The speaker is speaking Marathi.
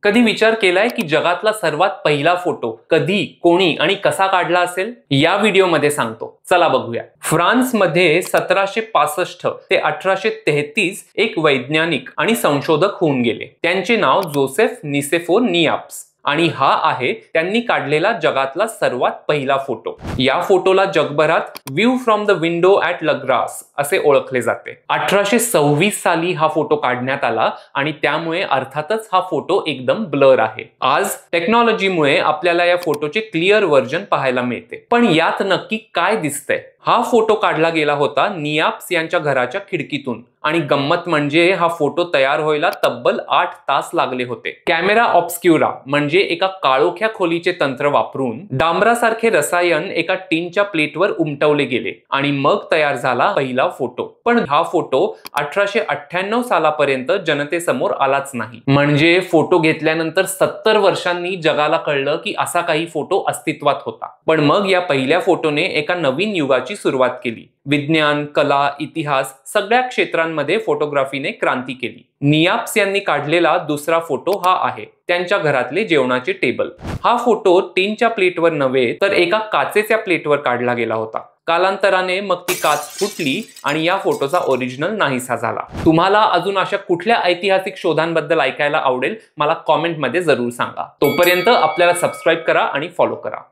कधी विचार केलाय की जगातला सर्वात पहिला फोटो कधी, कोणी आणि कसा काढला असेल? या व्हिडिओमध्ये सांगतो, चला बघूया. फ्रान्समध्ये 1765 ते 1833 एक वैज्ञानिक आणि संशोधक होऊन गेले. त्यांचे नाव जोसेफ निसेफोर नियाप्स आणि हा आहे त्यांनी काढलेला जगातला सर्वात पहिला फोटो. या फोटोला जगभरात view from the window at Le Gras असे ओळखले जाते. 1826 साली हा फोटो काढण्यात आला आणि त्यामुळे अर्थातच हा फोटो एकदम ब्लर आहे. आज टेक्नॉलॉजीमुळे आपल्याला या फोटोचे क्लिअर व्हर्जन पाहायला मिळते. पण यात नक्की काय दिसतंय? हा फोटो काढला गेला होता नियाप्स यांच्या घराच्या खिडकीतून आणि गंमत म्हणजे हा फोटो तयार व्हायला तब्बल 8 तास लागले होते. कॅमेरा ऑब्स्क्युरा म्हणजे एका काळोख्या खोलीचे तंत्र वापरून डांबरासारखे रसायन एका टीनच्या प्लेटवर उमटवले गेले आणि मग तयार झाला पहिला फोटो. पण हा फोटो 1898 सालापर्यंत जनतेसमोर आलाच नाही. म्हणजे फोटो घेतल्यानंतर 70 वर्षांनी जगाला कळलं की असा काही फोटो अस्तित्वात होता. पण मग या पहिल्या फोटोने एका नवीन युगाची सुरुवात केली. विज्ञान, कला, इतिहास सगळ्या क्षेत्रांमध्ये फोटोग्राफीने क्रांती केली. नियाप्स यांनी काढलेला दुसरा फोटो हा आहे त्यांच्या घरातले जेवणाचे टेबल. हा फोटो टीनच्या प्लेटवर नव्हे तर एका काचेच्या प्लेटवर काढला गेला होता. कालांतराने मग ती काच फुटली आणि या फोटोचा ओरिजिनल नाहीसा झाला. तुम्हाला अजून अशा कुठल्या ऐतिहासिक शोधांबद्दल ऐकायला आवडेल मला कॉमेंटमध्ये जरूर सांगा. तोपर्यंत आपल्याला सबस्क्राईब करा आणि फॉलो करा.